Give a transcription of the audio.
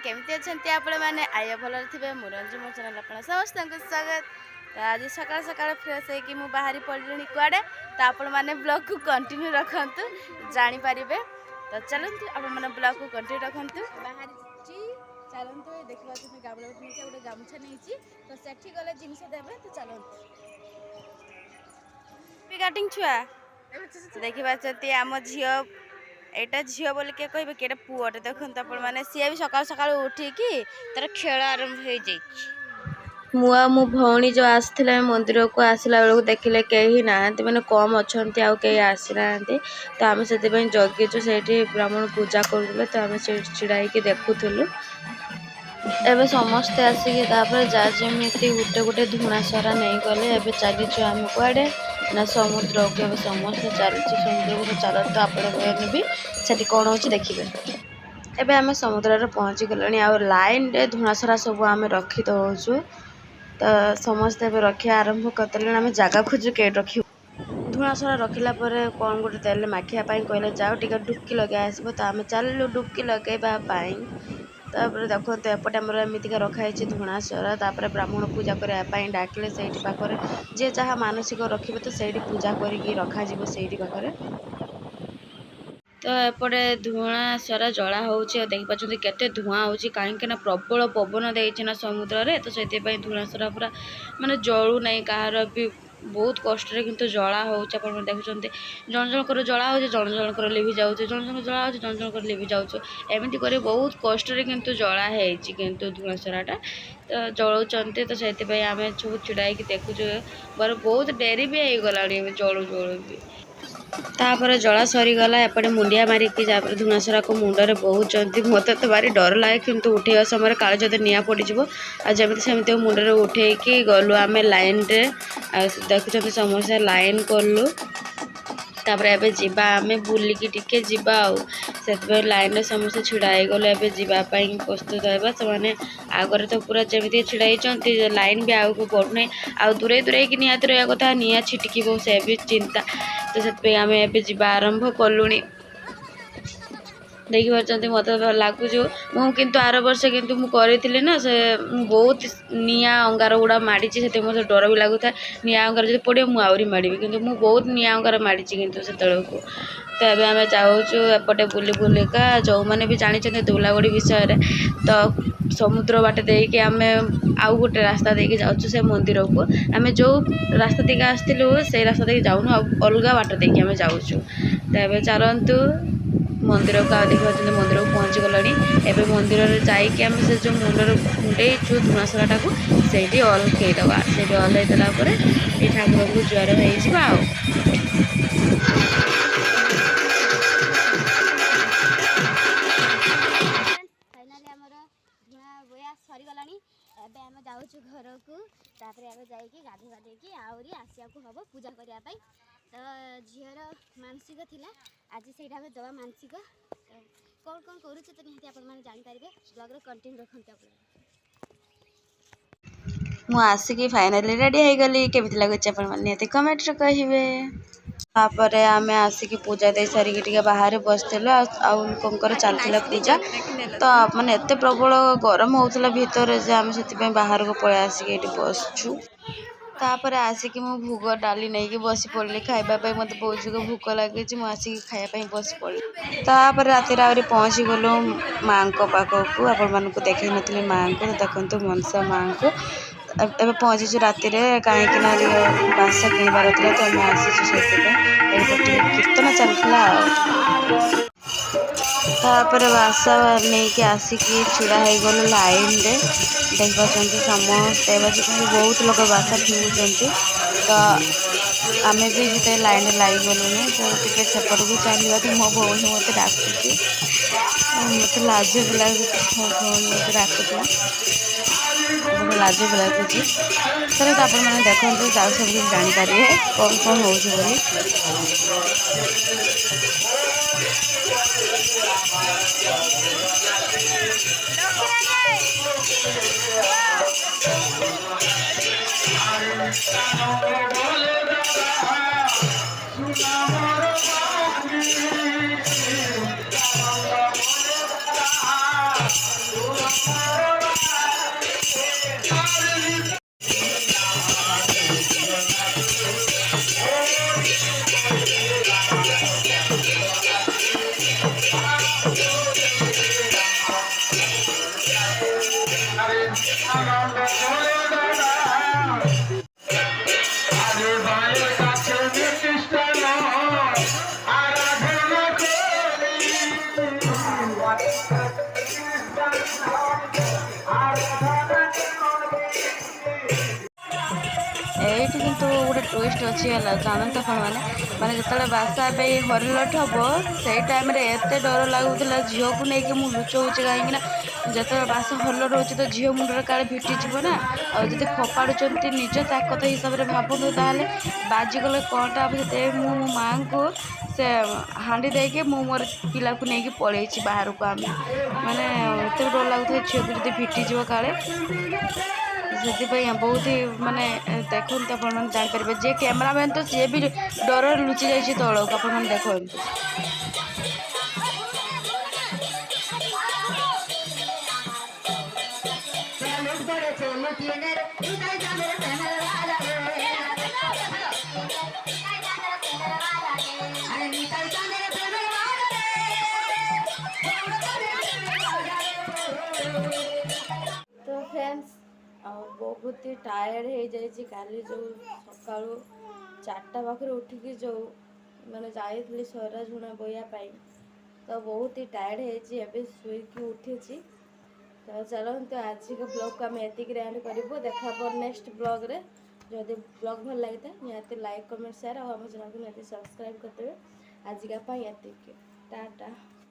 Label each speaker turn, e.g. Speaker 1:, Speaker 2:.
Speaker 1: केमती अच्छा आपण मैंने आय भल थे मुरंजन मो चैनल आप समस्त स्वागत। तो आज सकाल सकाल फ्रेश होगी मुझे बाहरी पड़ी कुआड़े तो आपण मैंने ब्लॉग को कंटिन्यू रखु जानीपर। तो चलते आप ब्लॉग को कंटिन्यू रखु बाहर चलते देखा गामला गोटे गामुछा नहीं तो सेठी गले जिन देवे तो चलते काटिंग छुआ देखा आम झील एटा झील बोल किए कहे कि पुअटे देखते आप सी भी सकाल सकाल उठिकी तार खेल आरंभ हो जाए। मुआ मो भौणी जो आसला मंदिर को आसला बेलू देखिले कहीं ना मैंने कम अच्छा आउ कहीं आसी ना तो आम से जगिचु से ब्राह्मण पूजा करूँ तो आम से छिड़ा देखुलु एबे समस्ते आसिक जा जमी गोटे गोटे धुणा सरा नहीं गले एबे चलीचु आम कुआडे ना समुद्र को एबे समस्ते चली समुद्र को चलते आपण भी से कौन हो देखिए। एबे आम समुद्र पहुँची गले आ लाइन रे धुणा सरा सब आम रखी दौचु तो समस्ते एबे रखा आरंभ करते आम जगह खोजु के रखी धुणा सरा रखिला कौन गोटे तेल माखियापाई कहले जाओ टी डुबकी लगे आसब तो आम चलू डुबकी लगेवाई। तापर देखते एपटे आमर एमतीका रखाई धुणा सरा तापर ब्राह्मण पूजा करने डाकिले से पाखे जी जहाँ मानसिक रखिए तो से पूजा करके रखा से पाखे। तो एपटे धुआं सारा जला होची देखिए केते धुआं होची कहीं प्रबल पवन देना समुद्र रे तो से धुआं सारा पूरा माने जलू नहीं कहार भी बहुत कष्ट किंतु जला होची आप देखुं जन जनकर जला हो जन जनकर लिभि जाऊँ जन जन जला हो जन जनकर लिभि जाऊँ एमती कर बहुत कष्ट किंतु जला किंतु धुआं सराटा तो जलाउं तो से आम सब छिड़ा देखुचु बर बहुत डेरी भी हो गला जलू जलू भी तापर जला सरीगला एपटे मुंडिया मारिकी धुआंसरा को मुंडे बहुत मत तो भारी डर लगे किंतु उठेगा समय काले जब निआ पड़ज आमती सेमती मुंडे उठेकी गलु आम लाइन रे देखुं समस्या लाइन कलु तापर एबे जीवा आमे बुलिकी टिके जीवा से लाइन रे समस्ते छिड़ा गले एबे जीवाई प्रस्तुत होगा से आगरे तो पूरा जमी छिड़ा लाइन भी आगे बढ़ुना आ दूरे दूरे कि निहाती रहा कथा निआ छिटक से भी चिंता तो से आम एबे आरंभ कलुणी देखिए मत लगुच मुझे आर वर्ष किंतु मुझे ना से बहुत निआ अंगार गुड़ा माड़ी से मत डर भी लगुता निआ अंगार जो पड़े मुझे आहरी माड़ी कि बहुत निआ अंगार माड़ी किंतु से तो ये आम जाऊँ एपटे बुली बुलिका जो मैंने भी जानते धूलागड़ी विषय तो समुद्र बाट देके आम आउ गोटे रास्ता देके जाऊँ से मंदिर को आम जो रास्ता देके आसलु से रास्ता देके जाऊँ अलग बाट देके आम जाऊँ तो ये चलतु मंदिर को देखा मंदिर को पहुँची गलानी एवं मंदिर में जाइए आम से जो मुंडेचु धुआं सराटा को से अलगेदवा से अलगेदेला ठाकुर को जुआर हो सरीगला एबे आम जाऊँ घर को तापर आम जाकि गाधे गाधे आहरी आसिया हम पूजा करने तो झीर मानसिक थिला आज से दवा मानसिक कौन कौन करूँ तो निहती आप जापर ब्लॉग कंटिन्यू रखते मुझे आसिकी फाइनाली रेडी हो गली केमी लगुच निहती कमेंट कहे तापर आम आसिकी पूजा दे सारिकी बाहर बसलु आउर चलता पूजा तो माने एत प्रबल गरम होता भितर जे आम से बाहर को पलि आसिक बसचु तापर आसिक मु भोग डाली नहीं बस पड़ी खावाई मत बहुत जगह भोक लगे मुझे आसिक खायापी बस पड़ी तापर राति आहरी पहुँची गलु माँ पाखक आपण देखे नी माँ को देखते मनसा माँ को एबे पहुँचीचु राति कहीं बास किणवार था तो आम आसीचु से कीर्तन चलता तापर बास नहीं आसिकी छिड़ा हो गलु लाइन रे देख पार्टी समस्ते बहुत लोग बास फिंगुंट तो आम भी जिते लाइन लग गलुनि तो टे सेपट को चलवा तो मो भौणी मत डाकुची मत लाज भी लगे मो भौणी मत डाकुला लाज भी लगुच सर तो आपने देखते सब कुछ जानीपर कौन कौन हो এইଠି କିନ୍ତୁ ଗୋଟେ ଟୁଇଷ୍ଟ ଅଛି ହେଲା ଜାଣନ୍ତୁ ଆପଣମାନେ ମାନେ ଯେତେବେଳେ ବାସା ଏବେ ହରିଲଟ ହବ ସେଇ ଟାଇମ୍ରେ ଏତେ ଡର ଲାଗୁଥିଲା ଝିଅକୁ ନେଇକି ମୁଁ ଲୁଚଉଛି କାହିଁକିନା ଯେତେବେଳେ ବାସ ହରିଲଟ ହେଉଛି ତ ଝିଅ ମୁଣ୍ଡରେ କାଳେ ଫିଟିଯିବ ନା ଆଉ ଯଦି ଫୋପାଡ଼ୁଛନ୍ତି ନିଜ ତାକତ ହିସାବରେ ଭାବନ୍ତୁ ତାହେଲେ ବାଜିଗଲେ କ'ଣଟା ହେବ ସେଥିପାଇଁ ମୁଁ ମୋ ମାଆଙ୍କୁ ସେ ହାଣ୍ଡି ଦେଇକି ମୁଁ ମୋର ପିଲାକୁ ନେଇକି ପଳେଇଛି ବାହାରକୁ ଆମେ ମାନେ ଏତେ ଡର ଲାଗୁଥାଏ ଝିଅକୁ ଯଦି ଫିଟିଯିବ କାଳେ ସେଥିପାଇଁ ବହୁତ ହି ମାନେ ଦେଖନ୍ତୁ ଆପଣମାନେ ଜାଣିପାରିବେ ଯିଏ କ୍ୟାମେରାମ୍ୟାନ୍ ତ ସିଏ ବି ଡରରେ ଲୁଚି ଯାଇଛି ତଳକୁ ଆପଣମାନେ ଦେଖନ୍ତୁ। तो फ्रेंड्स बहुत ही टायर्ड हो जाइए काली जो सकालू 4टा पाखे उठिकी जो मैंने जाइली सरा झुणा बोयापाई तो बहुत ही टायर्ड हो शुईकी उठी तो चलते आज का ब्लॉग को आम एतिक एंड करूँ देखा नेक्स्ट ब्लॉग रे जदि ब्लॉग भल लगी था निहाती लाइक कमेंट शेयर और आम चैनल को निहाती सब्सक्राइब करदेवे आज का एतिक टाटा।